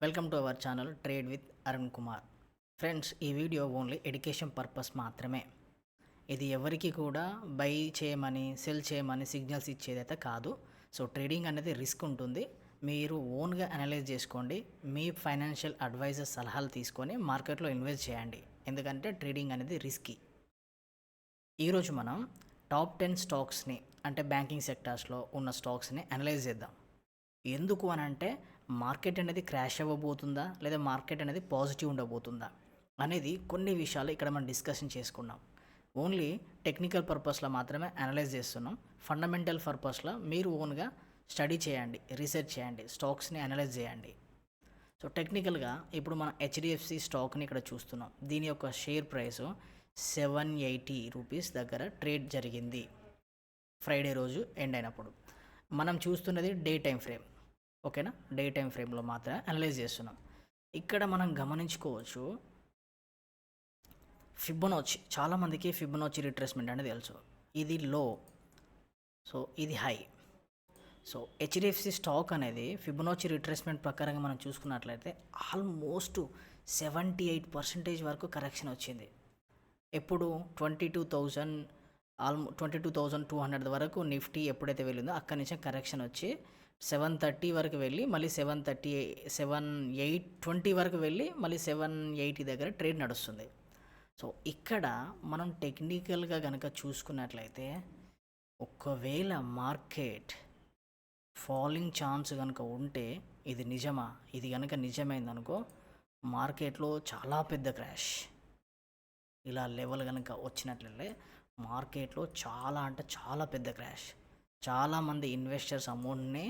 Welcome to our channel trade with Arun Kumar. Friends, ఈ video only education purpose మాత్రమే. ఇది ఎవరికి కూడా బై చేయమని సెల్ చేయమని సిగ్నల్స్ ఇచ్చేదైతే కాదు. సో ట్రేడింగ్ అనేది రిస్క్ ఉంటుంది. మీరు ఓన్గా అనలైజ్ చేసుకోండి. మీ ఫైనాన్షియల్ అడ్వైజర్ సలహాలు తీసుకొని మార్కెట్లో ఇన్వెస్ట్ చేయండి. ఎందుకంటే ట్రేడింగ్ అనేది రిస్కీ. ఈరోజు మనం టాప్ 10 స్టాక్స్ని, అంటే బ్యాంకింగ్ సెక్టార్స్లో ఉన్న స్టాక్స్ని అనలైజ్ చేద్దాం. ఎందుకు అని అంటే మార్కెట్ అనేది క్రాష్ అవ్వబోతుందా లేదా మార్కెట్ అనేది పాజిటివ్ ఉండబోతుందా అనేది కొన్ని విషయాలు ఇక్కడ మనం డిస్కషన్ చేసుకున్నాం. ఓన్లీ టెక్నికల్ పర్పస్లో మాత్రమే అనలైజ్ చేస్తున్నాం. ఫండమెంటల్ పర్పస్లో మీరు ఓన్గా స్టడీ చేయండి, రీసెర్చ్ చేయండి, స్టాక్స్ని అనలైజ్ చేయండి. సో టెక్నికల్గా ఇప్పుడు మనం హెచ్డిఎఫ్సి స్టాక్ని ఇక్కడ చూస్తున్నాం. దీని యొక్క షేర్ ప్రైస్ 780 రూపీస్ దగ్గర ట్రేడ్ జరిగింది ఫ్రైడే రోజు ఎండ్ అయినప్పుడు. మనం చూస్తున్నది డే టైం ఫ్రేమ్. ఓకేనా, డే టైం ఫ్రేమ్లో మాత్రమే అనలైజ్ చేస్తున్నాం. ఇక్కడ మనం గమనించుకోవచ్చు, ఫిబొనాచి, చాలామందికి ఫిబొనాచి రిట్రేస్మెంట్ అనేది తెలుసు. ఇది లో, సో ఇది హై. సో హెచ్డిఎఫ్సి స్టాక్ అనేది ఫిబొనాచి రిట్రేస్మెంట్ ప్రకారంగా మనం చూసుకున్నట్లయితే ఆల్మోస్ట్ 78% వరకు కరెక్షన్ వచ్చింది. ఎప్పుడు 22,200 వరకు నిఫ్టీ ఎప్పుడైతే వెళ్ళిందో అక్కడి నుంచి కరెక్షన్ వచ్చి 730 వరకు వెళ్ళి మళ్ళీ 720 వరకు వెళ్ళి మళ్ళీ 780 దగ్గర ట్రేడ్ నడుస్తుంది. సో ఇక్కడ మనం టెక్నికల్గా కనుక చూసుకున్నట్లయితే ఒకవేళ మార్కెట్ ఫాలింగ్ ఛాన్స్ కనుక ఉంటే ఇది నిజమా, ఇది కనుక నిజమైందనుకో మార్కెట్లో చాలా పెద్ద క్రాష్. ఇలా లెవెల్ కనుక వచ్చినట్లయితే మార్కెట్లో చాలా అంటే చాలా పెద్ద క్రాష్. చాలామంది ఇన్వెస్టర్స్ అమౌంట్ని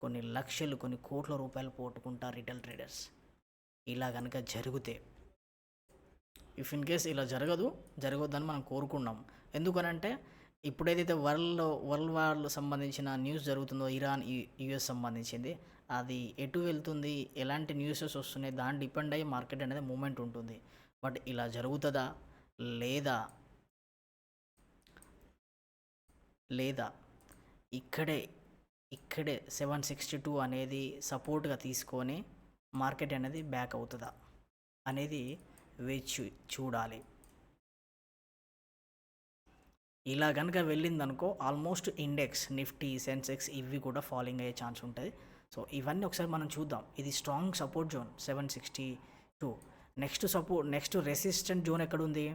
కొన్ని లక్షలు కొన్ని కోట్ల రూపాయలు పోగొట్టుకుంటారు రిటైల్ ట్రేడర్స్. ఇలా కనుక జరిగితే, ఇఫ్ ఇన్ కేస్ ఇలా జరగొద్దని మనం కోరుకున్నాం. ఎందుకనంటే ఇప్పుడు ఏదైతే వరల్డ్ వార్ సంబంధించిన న్యూస్ జరుగుతుందో, ఇరాన్ యుఎస్ సంబంధించింది, అది ఎటు వెళ్తుంది, ఎలాంటి న్యూసెస్ వస్తున్నాయి, దాన్ని డిపెండ్ అయ్యి మార్కెట్ అనేది మూమెంట్ ఉంటుంది. బట్ ఇలా జరుగుతుందా లేదా ఇక్కడే 762 అనేది సపోర్ట్గా తీసుకొని మార్కెట్ అనేది బ్యాక్ అవుతుందా అనేది వేచి చూడాలి. ఇలా కనుక వెళ్ళిందనుకో ఆల్మోస్ట్ ఇండెక్స్, నిఫ్టీ, సెన్సెక్స్ ఇవి కూడా ఫాలింగ్ అయ్యే ఛాన్స్ ఉంటుంది. సో ఇవన్నీ ఒకసారి మనం చూద్దాం. ఇది strong support zone 762. Next resistant zone ఎక్కడుంది,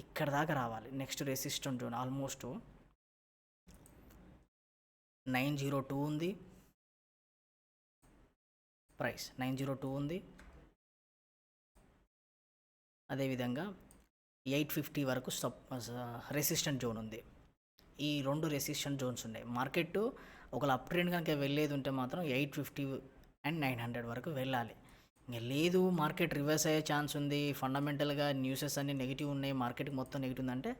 ఇక్కడ దాకా రావాలి. నెక్స్ట్ రెసిస్టెంట్ జోన్ ఆల్మోస్ట్ 902 ఉంది, ప్రైస్ 902 ఉంది. అదేవిధంగా 850 వరకు రెసిస్టెంట్ జోన్ ఉంది. ఈ రెండు రెసిస్టెంట్ జోన్స్ ఉన్నాయి. మార్కెట్ ఒకవేళ అప్ ట్రెండ్ కనుక వెళ్ళేది ఉంటే మాత్రం 850 అండ్ 900 వరకు వెళ్ళాలి. ఇంకా లేదు, మార్కెట్ రివర్స్ అయ్యే ఛాన్స్ ఉంది, ఫండమెంటల్గా న్యూసెస్ అన్నీ నెగిటివ్ ఉన్నాయి, మార్కెట్కి మొత్తం నెగిటివ్ ఉందంటే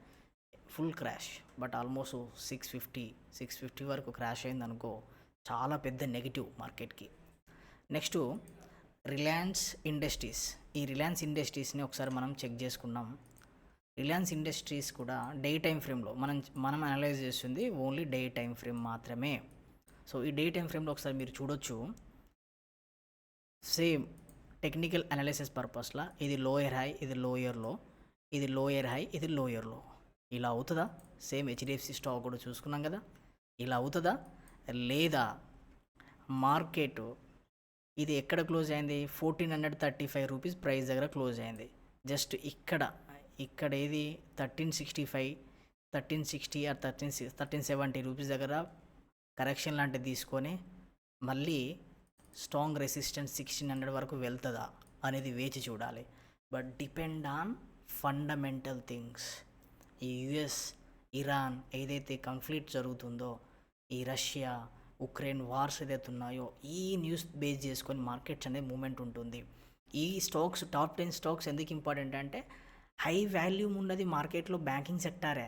ఫుల్ క్రాష్. బట్ ఆల్మోస్ట్ 650 వరకు క్రాష్ అయిందనుకో చాలా పెద్ద నెగిటివ్ మార్కెట్కి. Next Reliance industries. ఈ రిలయన్స్ ఇండస్ట్రీస్ని ఒకసారి మనం చెక్ చేసుకున్నాం. రిలయన్స్ ఇండస్ట్రీస్ కూడా డే టైం ఫ్రేమ్లో మనం అనలైజ్ చేస్తుంది ఓన్లీ డే టైం ఫ్రేమ్ మాత్రమే. సో ఈ డే టైం ఫ్రేమ్లో ఒకసారి మీరు చూడొచ్చు, సేమ్ టెక్నికల్ అనాలిసిస్ పర్పస్లో ఇది లోయర్ హై, ఇది లోయర్ లో, ఇది లోయర్ హై, ఇది లోయర్ లో. ఇలా అవుతుందా? సేమ్ హెచ్డిఎఫ్సి స్టాక్ కూడా చూసుకున్నాం కదా, ఇలా అవుతుందా లేదా? మార్కెట్ ఇది ఎక్కడ క్లోజ్ అయింది, 1435 రూపీస్ ప్రైస్ దగ్గర క్లోజ్ అయింది. జస్ట్ ఇక్కడ ఏది 1360 ఆర్ 1370 రూపీస్ దగ్గర కరెక్షన్ లాంటిది తీసుకొని మళ్ళీ స్ట్రాంగ్ రెసిస్టెన్స్ 1600 వరకు వెళ్తుందా అనేది వేచి చూడాలి. But depend on fundamental things. ఈ యుఎస్ ఇరాన్ ఏదైతే కాన్ఫ్లిక్ట్ జరుగుతుందో, ఈ రష్యా ఉక్రెయిన్ వార్స్ ఏదైతే ఉన్నాయో, ఈ న్యూస్ బేస్ చేసుకొని మార్కెట్స్ అనేది మూమెంట్ ఉంటుంది. ఈ స్టాక్స్ టాప్ 10 స్టాక్స్ ఎందుకు ఇంపార్టెంట్ అంటే హై వాల్యూమ్ ఉన్నది మార్కెట్లో బ్యాంకింగ్ సెక్టారే.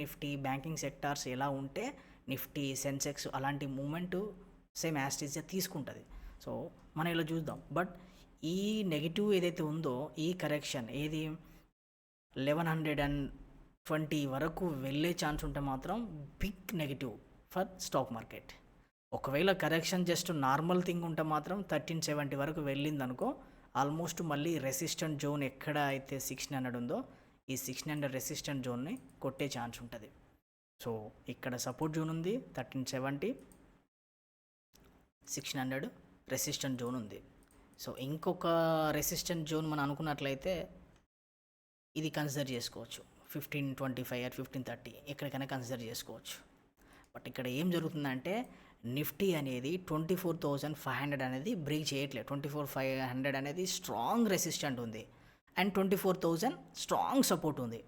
నిఫ్టీ బ్యాంకింగ్ సెక్టార్స్ ఎలా ఉంటే నిఫ్టీ, సెన్సెక్స్ అలాంటి మూమెంట్ సేమ్ యాస్టీస్గా తీసుకుంటుంది. సో మనం ఇలా చూద్దాం. బట్ ఈ నెగిటివ్ ఏదైతే ఉందో, ఈ కరెక్షన్ ఏది 1120 వరకు వెళ్ళే ఛాన్స్ ఉంటే మాత్రం big negative for stock market. ఒకవేళ కరెక్షన్ జస్ట్ నార్మల్ థింగ్ ఉంటే మాత్రం 1370 వరకు వెళ్ళింది అనుకో, ఆల్మోస్ట్ మళ్ళీ రెసిస్టెంట్ జోన్ ఎక్కడ అయితే 1600 ఉందో ఈ 1600 రెసిస్టెంట్ జోన్ని కొట్టే ఛాన్స్ ఉంటుంది. సో ఇక్కడ సపోర్ట్ జోన్ ఉంది 1370, 600 రెసిస్టెంట్ జోన్ ఉంది. సో ఇంకొక రెసిస్టెంట్ జోన్ మనం అనుకున్నట్లయితే ఇది కన్సిడర్ చేసుకోవచ్చు, 1525 ఆర్ 1530 ఎక్కడికైనా కన్సిడర్ చేసుకోవచ్చు. బట్ ఇక్కడ ఏం జరుగుతుందంటే నిఫ్టీ అనేది 24,500 అనేది బ్రేక్ చేయట్లేదు. 24,500 అనేది స్ట్రాంగ్ రెసిస్టెంట్ ఉంది అండ్ 24,000 స్ట్రాంగ్ సపోర్ట్ ఉంది.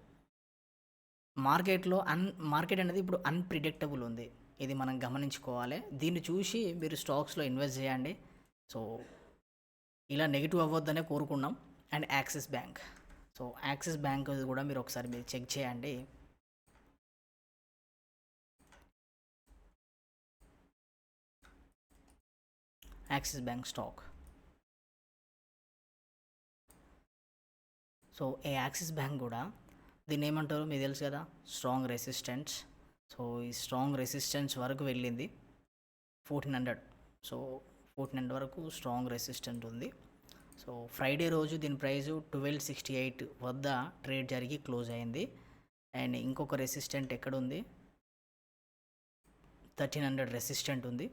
మార్కెట్ అనేది ఇప్పుడు అన్ప్రిడిక్టబుల్ ఉంది, ఇది మనం గమనించుకోవాలి. దీన్ని చూసి మీరు స్టాక్స్లో ఇన్వెస్ట్ చేయండి. సో ఇలా నెగిటివ్ అవ్వద్దనే కోరుకున్నాం. And Axis bank, so Axis bank కూడా మీరు ఒకసారి మీరు చెక్ చేయండి. Axis bank stock. సో ఈ యాక్సిస్ బ్యాంక్ కూడా దీన్ని ఏమంటారు మీకు తెలుసు కదా, స్ట్రాంగ్ రెసిస్టెన్స్. సో ఈ స్ట్రాంగ్ రెసిస్టెన్స్ వరకు వెళ్ళింది 1400. సో 1400 వరకు స్ట్రాంగ్ రెసిస్టెంట్ ఉంది. సో ఫ్రైడే రోజు దీని ప్రైస్ 1268 వద్ద ట్రేడ్ జరిగి క్లోజ్ అయింది. అండ్ ఇంకొక రెసిస్టెంట్ ఎక్కడ ఉంది, 1300 రెసిస్టెంట్ ఉంది.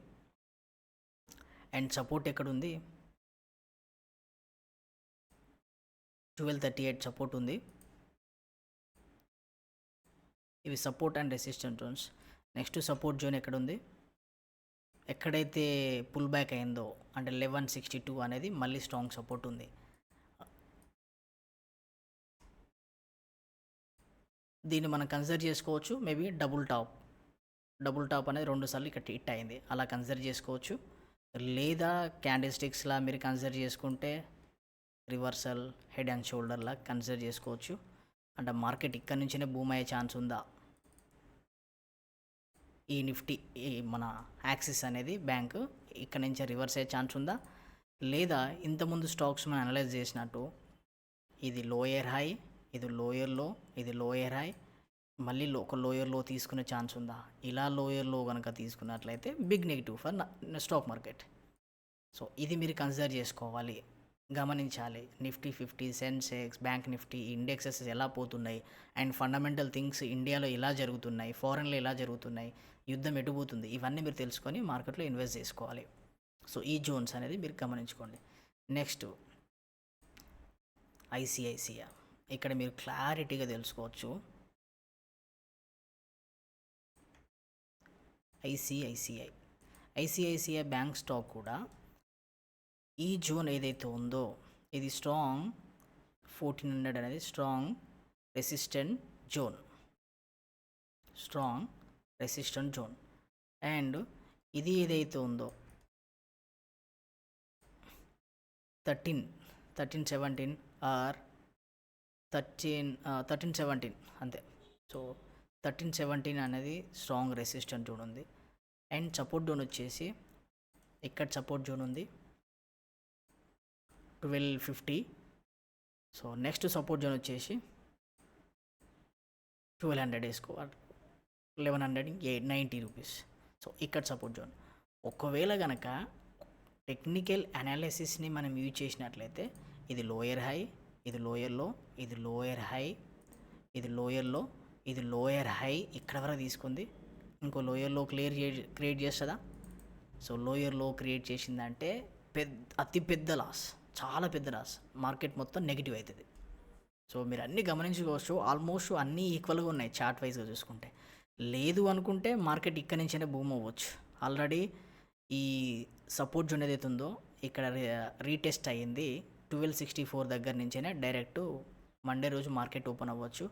అండ్ సపోర్ట్ ఎక్కడుంది, 1238 సపోర్ట్ ఉంది. ఇవి support and resistant zones. Next support zone ఎక్కడుంది, ఎక్కడైతే పుల్ బ్యాక్ అయిందో అంటే 1162 అనేది మళ్ళీ స్ట్రాంగ్ సపోర్ట్ ఉంది. దీన్ని మనం కన్సిడర్ చేసుకోవచ్చు. మేబీ డబుల్ టాప్ అనేది 2 సార్లు ఇక్కడ హిట్ అయింది, అలా కన్సిడర్ చేసుకోవచ్చు. లేదా క్యాండిల్ స్టిక్స్లా మీరు కన్సిడర్ చేసుకుంటే రివర్సల్, హెడ్ అండ్ షోల్డర్లా కన్సిడర్ చేసుకోవచ్చు. అంటే మార్కెట్ ఇక్కడ నుంచినే బూమ్ అయ్యే ఛాన్స్ ఉందా, ఈ నిఫ్టీ ఈ మన యాక్సిస్ అనేది బ్యాంక్ ఇక్కడ నుంచి రివర్స్ అయ్యే ఛాన్స్ ఉందా, లేదా ఇంతకుముందు స్టాక్స్ మనం అనలైజ్ చేసినట్టు ఇది లోయర్ హై, ఇది లోయర్ లో, ఇది లోయర్ హై, మళ్ళీ ఒక లోయర్ లో తీసుకునే ఛాన్స్ ఉందా. ఇలా లోయర్ లో కనుక తీసుకున్నట్లయితే big negative for stock market. So ఇది మీరు కన్సిడర్ చేసుకోవాలి, గమనించాలి. Nifty 50, Sensex, bank Nifty indexes ఎలా పోతున్నాయి అండ్ ఫండమెంటల్ థింగ్స్ ఇండియాలో ఎలా జరుగుతున్నాయి, ఫారెన్లో ఎలా జరుగుతున్నాయి, యుద్ధం ఎటుపోతుంది, ఇవన్నీ మీరు తెలుసుకొని మార్కెట్లో ఇన్వెస్ట్ చేసుకోవాలి. సో ఈ జోన్స్ అనేది మీరు గమనించుకోండి. నెక్స్ట్ ఐసిఐసిఐ, ఇక్కడ మీరు క్లారిటీగా తెలుసుకోవచ్చు. ఐసిఐసిఐ బ్యాంక్ స్టాక్ కూడా ఈ జోన్ ఏదైతే ఉందో ఇది స్ట్రాంగ్ 1400 అనేది స్ట్రాంగ్ రెసిస్టెంట్ జోన్. అండ్ ఇది ఏదైతే ఉందో 1317 ఆర్ 1317 అంతే. సో 1317 అనేది స్ట్రాంగ్ రెసిస్టెంట్ జోన్ ఉంది. అండ్ సపోర్ట్ జోన్ వచ్చేసి ఇక్కడ సపోర్ట్ జోన్ ఉంది 1250. సో నెక్స్ట్ సపోర్ట్ జోన్ వచ్చేసి 1200 వేసుకోవాలి, 1190 రూపీస్. సో ఇక్కడ సపోర్ట్ జోన్. ఒకవేళ కనుక టెక్నికల్ అనాలిసిస్ని మనం యూజ్ చేసినట్లయితే ఇది లోయర్ హై, ఇది లోయర్ లో, ఇది లోయర్ హై, ఇది లోయర్ లో, ఇది లోయర్ హై ఇక్కడ వరకు తీసుకుంది. ఇంకో లోయర్ లో క్రియేట్ చేస్తుందా. సో లోయర్ లో క్రియేట్ చేసిందంటే అతిపెద్ద లాస్, చాలా పెద్ద లాస్, మార్కెట్ మొత్తం నెగిటివ్ అవుతుంది. సో మీరు అన్నీ గమనించుకోవచ్చు, ఆల్మోస్ట్ అన్నీ ఈక్వల్గా ఉన్నాయి చార్ట్ వైజ్గా చూసుకుంటే. లేదు అనుకుంటే మార్కెట్ ఇక్కడ నుంచైనా బూమ్ అవ్వచ్చు. ఆల్రెడీ ఈ సపోర్ట్ జోన్ ఏదైతే ఉందో ఇక్కడ రీటెస్ట్ అయ్యింది 1264 దగ్గర నుంచైనా డైరెక్ట్ మండే రోజు మార్కెట్ ఓపెన్ అవ్వచ్చు.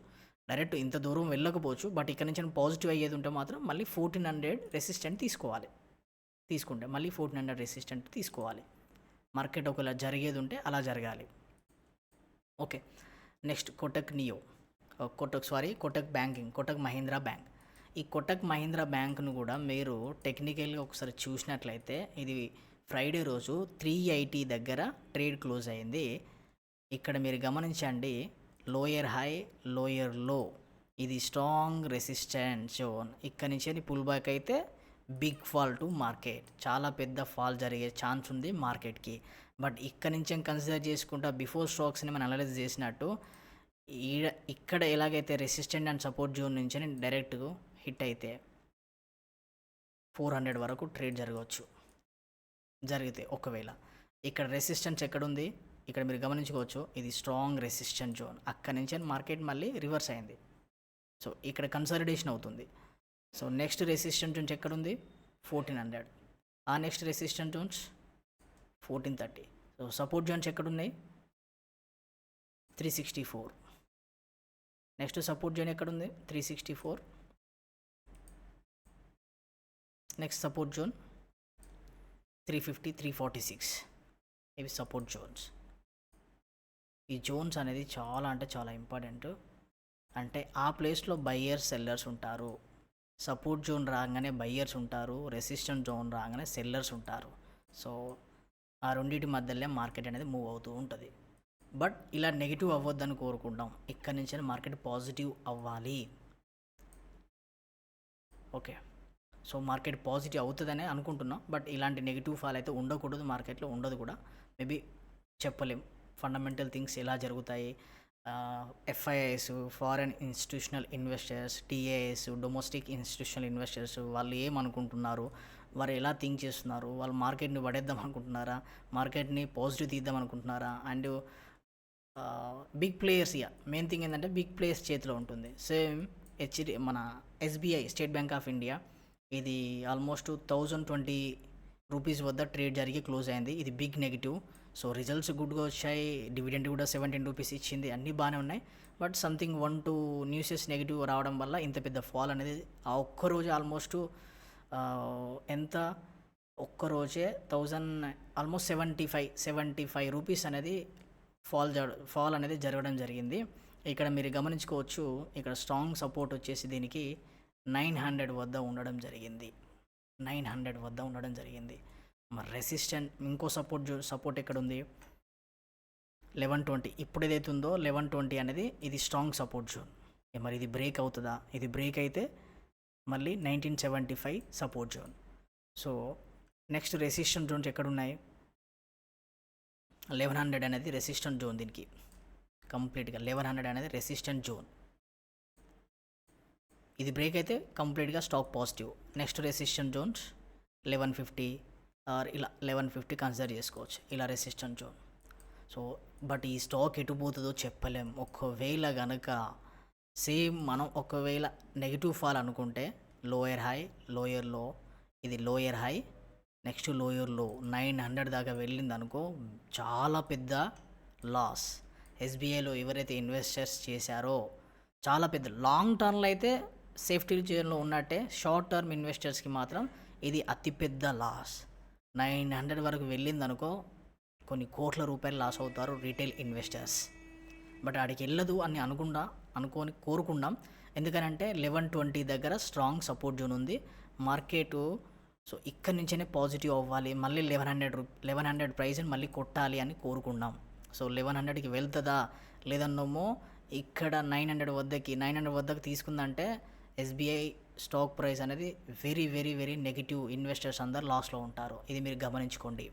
డైరెక్ట్ ఇంత దూరం వెళ్ళకపోవచ్చు, బట్ ఇక్కడ నుంచి పాజిటివ్ అయ్యేది ఉంటే మాత్రం మళ్ళీ 1400 రెసిస్టెంట్ తీసుకుంటే మళ్ళీ 1400 రెసిస్టెంట్ తీసుకోవాలి. మార్కెట్ ఒకవేళ జరిగేది ఉంటే అలా జరగాలి. Okay. Next Kotak banking, Kotak Mahindra bank. ఈ కోటక్ మహీంద్రా బ్యాంక్ను కూడా మీరు టెక్నికల్గా ఒకసారి చూసినట్లయితే ఇది ఫ్రైడే రోజు 380 దగ్గర ట్రేడ్ క్లోజ్ అయింది. ఇక్కడ మీరు గమనించండి, లోయర్ హై, లోయర్ లో, ఇది స్ట్రాంగ్ రెసిస్టెన్స్ జోన్. ఇక్కడ నుంచి పుల్ బ్యాక్ అయితే బిగ్ ఫాల్ టు మార్కెట్, చాలా పెద్ద ఫాల్ జరిగే ఛాన్స్ ఉంది మార్కెట్కి. బట్ ఇక్కడ నుంచి కన్సిడర్ చేసుకుంటా బిఫోర్ స్టాక్స్ని మనం అనలైజ్ చేసినట్టు ఇక్కడ ఎలాగైతే రెసిస్టెంట్ అండ్ సపోర్ట్ జోన్ నుంచి డైరెక్ట్గా హిట్ అయితే 400 వరకు ట్రేడ్ జరగవచ్చు. జరిగితే ఒకవేళ ఇక్కడ రెసిస్టెన్స్ ఎక్కడుంది, ఇక్కడ మీరు గమనించుకోవచ్చు, ఇది స్ట్రాంగ్ రెసిస్టెంట్ జోన్. అక్కడి నుంచి మార్కెట్ మళ్ళీ రివర్స్ అయింది. సో ఇక్కడ కన్సాలిడేషన్ అవుతుంది. సో నెక్స్ట్ రెసిస్టెంట్ జోన్స్ ఎక్కడుంది, 1400. ఆ next resistant zones 1430. So support zones ఎక్కడున్నాయి, 364. నెక్స్ట్ సపోర్ట్ జోన్ ఎక్కడుంది, 364. Next support zone 350, 346. ఇవి సపోర్ట్ జోన్స్. ఈ జోన్స్ అనేది చాలా అంటే చాలా ఇంపార్టెంట్. అంటే ఆ ప్లేస్లో బయ్యర్స్ సెల్లర్స్ ఉంటారు. సపోర్ట్ జోన్ రాగానే బయ్యర్స్ ఉంటారు, రెసిస్టెంట్ జోన్ రాగానే సెల్లర్స్ ఉంటారు. సో ఆ రెండింటి మధ్యలో మార్కెట్ అనేది మూవ్ అవుతూ ఉంటుంది. బట్ ఇలా నెగిటివ్ అవ్వద్దని కోరుకుంటాం. ఇక్కడి నుంచి మార్కెట్ పాజిటివ్ అవ్వాలి. ఓకే, సో మార్కెట్ పాజిటివ్ అవుతుందనే అనుకుంటున్నాం. బట్ ఇలాంటి నెగిటివ్ ఫాల్ అయితే ఉండకూడదు, మార్కెట్లో ఉండదు కూడా. మేబీ చెప్పలేం ఫండమెంటల్ థింగ్స్ ఎలా జరుగుతాయి. FIIs, foreign institutional investors, TAS, domestic institutional investors, వాళ్ళు ఏమనుకుంటున్నారు, వారు ఎలా థింక్ చేస్తున్నారు, వాళ్ళు మార్కెట్ని పడేద్దాం అనుకుంటున్నారా, మార్కెట్ని పాజిటివ్ తీద్దాం అనుకుంటున్నారా. And big players, main thing ఏంటంటే బిగ్ ప్లేయర్స్ చేతిలో ఉంటుంది. సేమ్ మన SBI, state bank of India, ఇది ఆల్మోస్ట్ 1020 రూపీస్ వద్ద ట్రేడ్ జరిగి క్లోజ్ అయింది. ఇది బిగ్ నెగిటివ్. సో రిజల్ట్స్ గుడ్గా వచ్చాయి, డివిడెండ్ కూడా 17 రూపీస్ ఇచ్చింది, అన్నీ బాగానే ఉన్నాయి. బట్ సంథింగ్ 1-2 న్యూసెస్ నెగిటివ్ రావడం వల్ల ఇంత పెద్ద ఫాల్ అనేది ఆ ఒక్కరోజు ఆల్మోస్ట్ ఎంత, ఒక్కరోజే ఆల్మోస్ట్ 75 రూపీస్ అనేది ఫాల్ అనేది జరగడం జరిగింది. ఇక్కడ మీరు గమనించుకోవచ్చు, ఇక్కడ స్ట్రాంగ్ సపోర్ట్ వచ్చేసి దీనికి 900 వద్ద ఉండడం జరిగింది. 900 వద్ద ఉండడం జరిగింది. మరి రెసిస్టెంట్ ఇంకో సపోర్ట్ ఎక్కడ ఉంది, 1120. ఇప్పుడు ఏదైతే ఉందో 1120 అనేది ఇది స్ట్రాంగ్ సపోర్ట్ జోన్. మరి ఇది బ్రేక్ అవుతుందా, ఇది బ్రేక్ అయితే మళ్ళీ 1975 support zone. So next resistant zones ఎక్కడున్నాయి, 1100 అనేది రెసిస్టెంట్ జోన్. దీనికి కంప్లీట్గా 1100 అనేది రెసిస్టెంట్ జోన్. ఇది బ్రేక్ అయితే కంప్లీట్గా stock positive. Next resistant zones 1150 or ఇలా 1150 కన్సిడర్ చేసుకోవచ్చు, ఇలా రెసిస్టెంట్ జోన్. సో బట్ ఈ స్టాక్ ఎటు పోతుందో చెప్పలేం. ఒకవేళ కనుక సేమ్ మనం ఒకవేళ నెగిటివ్ ఫాల్ అనుకుంటే లోయర్ హై, లోయర్ లో, ఇది లోయర్ హై, నెక్స్ట్ లోయర్ లో 900 దాకా వెళ్ళింది అనుకో, చాలా పెద్ద లాస్. ఎస్బీఐలో ఎవరైతే ఇన్వెస్టర్స్ చేశారో చాలా పెద్ద, లాంగ్ టర్మ్లో అయితే సేఫ్టీ జోన్లో ఉన్నట్టే, షార్ట్ టర్మ్ ఇన్వెస్టర్స్కి మాత్రం ఇది అతిపెద్ద లాస్. 900 వరకు వెళ్ళింది అనుకో, కొన్ని కోట్ల రూపాయలు లాస్ అవుతారు రీటైల్ ఇన్వెస్టర్స్. బట్ ఆడికి వెళ్ళదు అని అనుకొని కోరుకుందాం. ఎందుకనంటే 1120 దగ్గర స్ట్రాంగ్ సపోర్ట్ జోన్ ఉంది మార్కెటు. సో ఇక్కడి నుంచే పాజిటివ్ అవ్వాలి, మళ్ళీ 1100 ప్రైస్ని మళ్ళీ కొట్టాలి అని కోరుకుందాం. సో 1100కి వెళ్తుందా లేదన్నమో, ఇక్కడ 900 వద్దకి తీసుకుందంటే ఎస్బీఐ స్టాక్ ప్రైస్ అనేది very very very negative, investors అందరు లాస్లో ఉంటారు. ఇది మీరు గమనించుకోండి.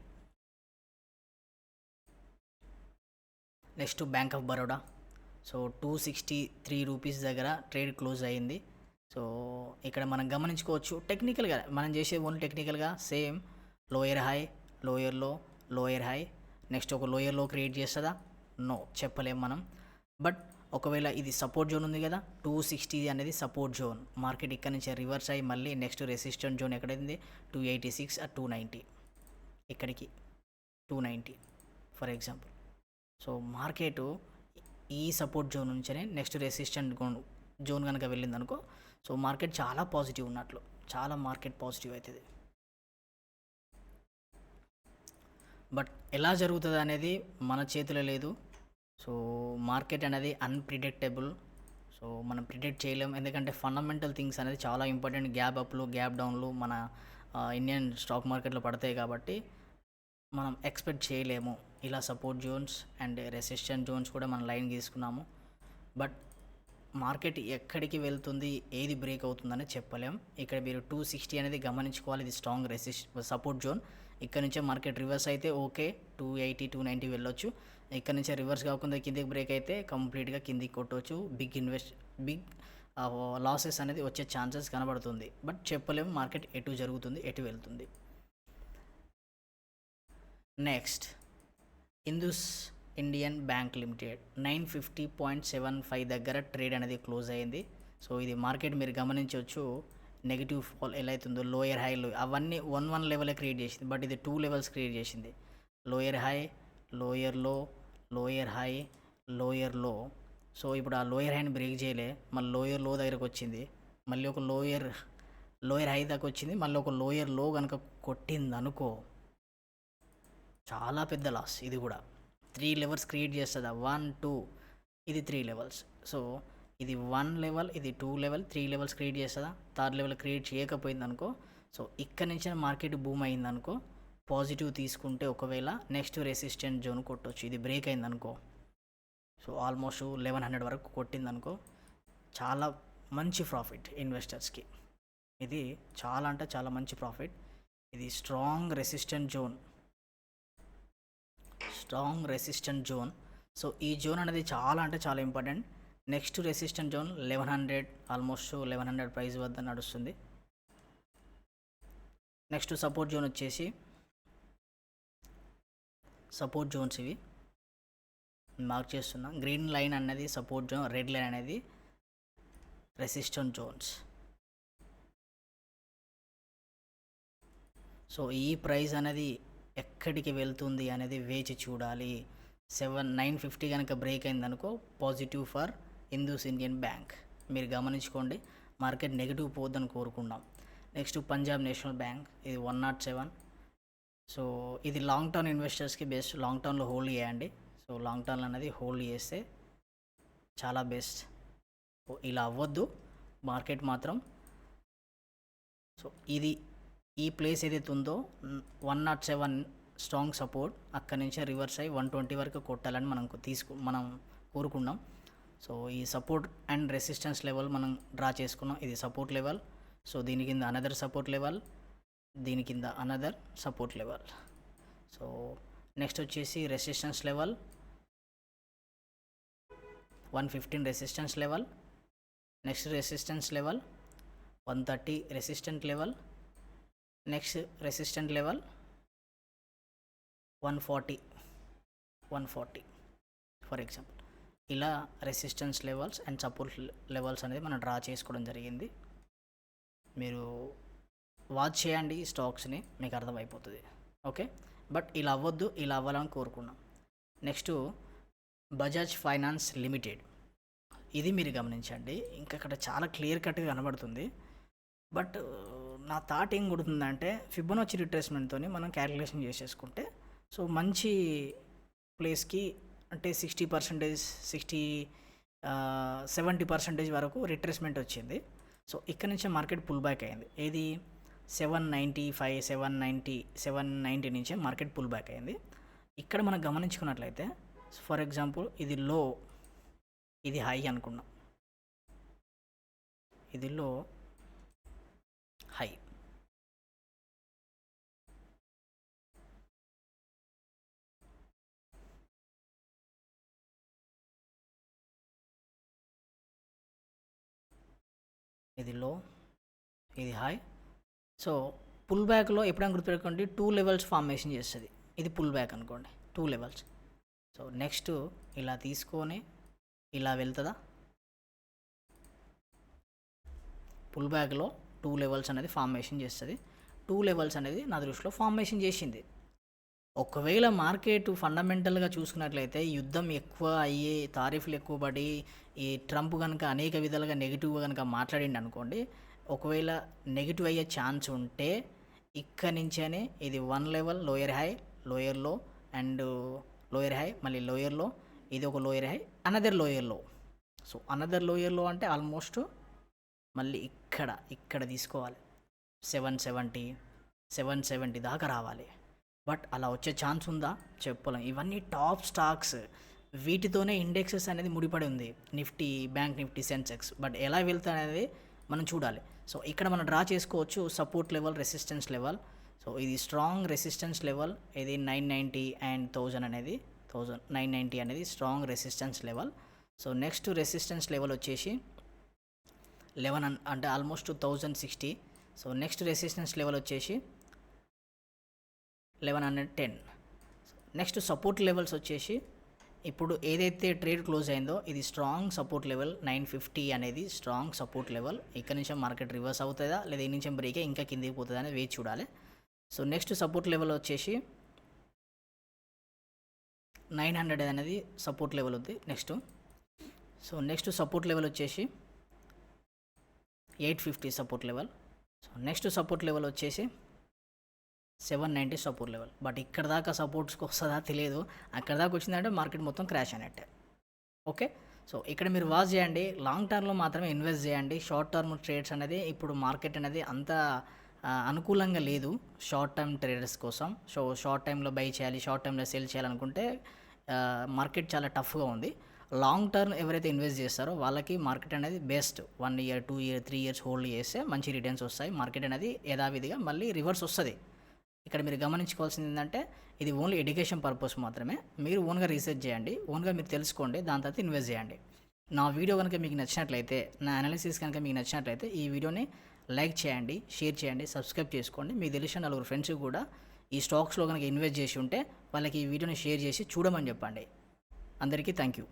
Next bank of Baroda. So 263 rupees దగ్గర ట్రేడ్ క్లోజ్ అయ్యింది. సో ఇక్కడ మనం గమనించుకోవచ్చు, టెక్నికల్గా మనం చేసే ఓన్లీ టెక్నికల్గా సేమ్ లోయర్ హై, లోయర్ లో, లోయర్ హై, నెక్స్ట్ ఒక లోయర్ లో క్రియేట్ చేస్తుందా, నో చెప్పలేం మనం. బట్ ఒకవేళ ఇది సపోర్ట్ జోన్ ఉంది కదా, 260 అనేది సపోర్ట్ జోన్. మార్కెట్ ఇక్కడ నుంచి రివర్స్ అయ్యి మళ్ళీ నెక్స్ట్ రెసిస్టెంట్ జోన్ ఎక్కడైంది, 286 ఆ 290, ఇక్కడికి 290 ఫర్ ఎగ్జాంపుల్. సో మార్కెట్ ఈ సపోర్ట్ జోన్ నుంచే నెక్స్ట్ రెసిస్టెంట్ జోన్ కనుక వెళ్ళింది అనుకో, సో మార్కెట్ చాలా పాజిటివ్ ఉన్నట్లు, చాలా మార్కెట్ పాజిటివ్ అవుతుంది. బట్ ఎలా జరుగుతుంది అనేది మన చేతిలో లేదు. సో మార్కెట్ అనేది అన్ప్రిడిక్టబుల్. సో మనం ప్రిడిక్ట్ చేయలేం, ఎందుకంటే ఫండమెంటల్ థింగ్స్ అనేది చాలా ఇంపార్టెంట్. గ్యాప్ అప్లు, గ్యాప్ డౌన్లు మన ఇండియన్ స్టాక్ మార్కెట్లో పడతాయి కాబట్టి మనం ఎక్స్పెక్ట్ చేయలేము. ఇలా support zones and resistant zones కూడా మనం లైన్ గీసుకున్నాము. బట్ మార్కెట్ ఎక్కడికి వెళ్తుంది, ఏది బ్రేక్ అవుతుందని చెప్పలేం. ఇక్కడ మీరు 260 అనేది గమనించుకోవాలి. ఇది స్ట్రాంగ్ సపోర్ట్ జోన్. ఇక్కడ నుంచే మార్కెట్ రివర్స్ అయితే ఓకే 280 290 వెళ్ళొచ్చు. ఇక్కడ నుంచే రివర్స్ కాకుండా కిందికి బ్రేక్ అయితే కంప్లీట్గా కిందికి కొట్టవచ్చు. బిగ్ లాసెస్ అనేది వచ్చే ఛాన్సెస్ కనబడుతుంది. బట్ చెప్పలేము మార్కెట్ ఎటు జరుగుతుంది, ఎటు వెళ్తుంది. నెక్స్ట్ ఇందుస్ ఇండియన్ బ్యాంక్ లిమిటెడ్ 950.75 దగ్గర ట్రేడ్ అనేది క్లోజ్ అయ్యింది. సో ఇది మార్కెట్ మీరు గమనించవచ్చు. నెగిటివ్ ఫాల్ ఎలా అవుతుందో, లోయర్ హైలో అవన్నీ 1 లెవెలే క్రియేట్ చేసింది. బట్ ఇది 2 లెవెల్స్ క్రియేట్ చేసింది. లోయర్ హై, లోయర్ లో, లోయర్ హై, లోయర్ లో. సో ఇప్పుడు ఆ లోయర్ హైని బ్రేక్ చేయలే, మళ్ళీ లోయర్ లో దగ్గరకు వచ్చింది, మళ్ళీ ఒక లోయర్ హై దాకా వచ్చింది, మళ్ళీ ఒక లోయర్ లో కనుక కొట్టింది అనుకో చాలా పెద్ద లాస్. ఇది కూడా 3 లెవెల్స్ క్రియేట్ చేస్తుందా, 1 2 ఇది 3 లెవెల్స్. సో ఇది 1 లెవెల్, ఇది 2 లెవెల్, 3 లెవెల్స్ క్రియేట్ చేస్తుందా. 3rd లెవెల్ క్రియేట్ చేయకపోయింది అనుకో, సో ఇక్కడ నుంచి మార్కెట్ బూమ్ అయింది అనుకో, పాజిటివ్ తీసుకుంటే ఒకవేళ నెక్స్ట్ రెసిస్టెంట్ జోన్ కొట్టవచ్చు. ఇది బ్రేక్ అయింది అనుకో, సో ఆల్మోస్ట్ 1100 వరకు కొట్టింది అనుకో, చాలా మంచి ప్రాఫిట్ ఇన్వెస్టర్స్కి. ఇది చాలా అంటే చాలా మంచి ప్రాఫిట్. ఇది స్ట్రాంగ్ రెసిస్టెంట్ జోన్. సో ఈ జోన్ అనేది చాలా అంటే చాలా important. Next resistant zone 1100, almost 1100 price వద్ద నడుస్తుంది. నెక్స్ట్ సపోర్ట్ జోన్ వచ్చేసి సపోర్ట్ జోన్స్ ఇవి మార్క్ చేస్తున్నా. గ్రీన్ లైన్ అనేది సపోర్ట్ జోన్, రెడ్ లైన్ అనేది రెసిస్టెంట్ జోన్స్. సో ఈ ప్రైస్ అనేది ఎక్కడికి వెళ్తుంది అనేది వేచి చూడాలి. 950 కనుక బ్రేక్ అయిందనుకో positive for Indus Indian bank. మీరు గమనించుకోండి, మార్కెట్ నెగిటివ్ పోద్దని కోరుకున్నాం. నెక్స్ట్ పంజాబ్ నేషనల్ బ్యాంక్, ఇది 107. సో ఇది లాంగ్ టర్మ్ ఇన్వెస్టర్స్కి బెస్ట్. లాంగ్ టర్మ్లో హోల్డ్ చేయండి. సో లాంగ్ టర్మ్ అనేది హోల్డ్ చేస్తే చాలా బెస్ట్. ఇలా అవ్వద్దు మార్కెట్ మాత్రం. సో ఇది ఈ ప్లేస్ ఏదైతే ఉందో 107 స్ట్రాంగ్ సపోర్ట్, అక్కడి నుంచే రివర్స్ అయ్యి 120 వరకు కొట్టాలని మనం కోరుకున్నాం. సో ఈ సపోర్ట్ అండ్ రెసిస్టెన్స్ లెవెల్ మనం డ్రా చేసుకున్నాం. ఇది సపోర్ట్ లెవెల్. సో దీని కింద అనదర్ సపోర్ట్ లెవెల్, దీని కింద another support level. So next వచ్చేసి resistance level 115 resistance level. Next resistance level 130 resistant level. Next resistant level 140 for example. ఇలా resistance levels and support levels అనేది మనం డ్రా చేసుకోవడం జరిగింది. మీరు వాచ్ చేయండి ఈ స్టాక్స్ని, మీకు అర్థమైపోతుంది. ఓకే, బట్ ఇలా అవ్వద్దు, ఇలా అవ్వాలని కోరుకున్నాం. నెక్స్ట్ బజాజ్ ఫైనాన్స్ లిమిటెడ్, ఇది మీరు గమనించండి. ఇంకా అక్కడ చాలా క్లియర్ కట్గా కనబడుతుంది. బట్ నా థాట్ ఏం కొడుతుందంటే, ఫిబొనాచి రిట్రేస్మెంట్తో మనం క్యాలిక్యులేషన్ చేసేసుకుంటే సో మంచి ప్లేస్కి అంటే 70% వరకు రిట్రేస్మెంట్ వచ్చింది. సో ఇక్కడ నుంచే మార్కెట్ పుల్ బ్యాక్ అయింది. ఏది 795 790 నుంచే మార్కెట్ పుల్ బ్యాక్ అయింది. ఇక్కడ మనం గమనించుకున్నట్లయితే ఫర్ ఎగ్జాంపుల్ ఇది లో, ఇది హై అనుకున్నాం, ఇది లో, హై. ఇది లో, ఇది హై. సో పుల్ బ్యాక్లో ఎప్పుడైనా గుర్తుపెట్టుకోండి 2 లెవెల్స్ ఫార్మేషన్ చేస్తుంది. ఇది పుల్ బ్యాక్ అనుకోండి, 2 లెవెల్స్. సో నెక్స్ట్ ఇలా తీసుకొని ఇలా వెళ్తుందా, పుల్ బ్యాక్లో 2 లెవెల్స్ అనేది ఫార్మేషన్ చేస్తుంది. 2 లెవెల్స్ అనేది నా దృష్టిలో ఫార్మేషన్ చేసింది. ఒకవేళ మార్కెట్ ఫండమెంటల్గా చూసుకున్నట్లయితే యుద్ధం ఎక్కువ అయ్యి, తారీఫ్లు ఎక్కువ పడి, ఈ ట్రంప్ కనుక అనేక విధాలుగా నెగిటివ్గా కనుక మాట్లాడిండి అనుకోండి, ఒకవేళ నెగిటివ్ అయ్యే ఛాన్స్ ఉంటే ఇక్కడ నుంచేనే ఇది 1 లెవెల్, లోయర్ హై, లోయర్ లో అండ్ లోయర్ హై, మళ్ళీ లోయర్ లో, ఇది ఒక లోయర్ హై, అనదర్ లోయర్ లో. సో అనదర్ లోయర్ లో అంటే ఆల్మోస్ట్ మళ్ళీ ఇక్కడ తీసుకోవాలి 770 దాకా రావాలి. బట్ అలా వచ్చే ఛాన్స్ ఉందా చెప్పలేం. ఇవన్నీ టాప్ స్టాక్స్, వీటితోనే ఇండెక్సెస్ అనేది ముడిపడి ఉంది, Nifty, bank Nifty, Sensex. But ఎలా వెళ్తాయి అనేది మనం చూడాలి. సో ఇక్కడ మనం డ్రా చేసుకోవచ్చు support level, resistance level. So ఇది స్ట్రాంగ్ రెసిస్టెన్స్ లెవెల్, ఇది 990 అండ్ 1000 అనేది 990 అనేది strong resistance level. So next resistance level వచ్చేసి 11 అంటే almost 1060. So next resistance level వచ్చేసి 1110. నెక్స్ట్ సపోర్ట్ లెవెల్స్ వచ్చేసి ఇప్పుడు ఏదైతే ట్రేడ్ క్లోజ్ అయిందో ఇది స్ట్రాంగ్ సపోర్ట్ లెవెల్ 950 అనేది స్ట్రాంగ్ సపోర్ట్ లెవెల్. ఇక్కడ నుంచి మార్కెట్ రివర్స్ అవుతుందా లేదా ఈ నుంచి బ్రేక్ ఇంకా కిందికి పోతుందా అనేది వేచి చూడాలి. సో నెక్స్ట్ సపోర్ట్ లెవెల్ వచ్చేసి 900 అనేది సపోర్ట్ లెవెల్ ఉంది next. So next support level వచ్చేసి 850 support level. So next support level వచ్చేసి 790 సపోర్ట్ లెవెల్. బట్ ఇక్కడ దాకా సపోర్ట్స్కి వస్తుందా తెలియదు, అక్కడ దాకా వచ్చిందంటే మార్కెట్ మొత్తం క్రాష్ అయినట్టే. ఓకే, సో ఇక్కడ మీరు వాచ్ చేయండి, లాంగ్ టర్మ్లో మాత్రమే ఇన్వెస్ట్ చేయండి. షార్ట్ టర్మ్ ట్రేడ్స్ అనేది ఇప్పుడు మార్కెట్ అనేది అంత అనుకూలంగా లేదు షార్ట్ టర్మ్ ట్రేడర్స్ కోసం. సో షార్ట్ టైంలో బై చేయాలి, షార్ట్ టైంలో సెల్ చేయాలనుకుంటే మార్కెట్ చాలా టఫ్గా ఉంది. లాంగ్ టర్మ్ ఎవరైతే ఇన్వెస్ట్ చేస్తారో వాళ్ళకి మార్కెట్ అనేది best. 1 year 2 year 3 years hold చేస్తే మంచి రిటర్న్స్ వస్తాయి. మార్కెట్ అనేది యథావిధిగా మళ్ళీ రివర్స్ వస్తుంది. ఇక్కడ మీరు గమనించుకోవాల్సింది ఏంటంటే ఇది ఓన్లీ ఎడ్యుకేషన్ పర్పస్ మాత్రమే. మీరు ఓన్గా రీసెర్చ్ చేయండి, ఓన్గా మీరు తెలుసుకోండి, దాని తర్వాత ఇన్వెస్ట్ చేయండి. నా వీడియో కనుక మీకు నచ్చినట్లయితే, నా అనాలిసిస్ కనుక మీకు నచ్చినట్లయితే ఈ వీడియోని లైక్ చేయండి, షేర్ చేయండి, సబ్స్క్రైబ్ చేసుకోండి. మీకు తెలిసిన నలుగురు ఫ్రెండ్స్ కూడా ఈ స్టాక్స్లో కనుక ఇన్వెస్ట్ చేసి ఉంటే వాళ్ళకి ఈ వీడియోని షేర్ చేసి చూడమని చెప్పండి. అందరికీ థ్యాంక్ యూ.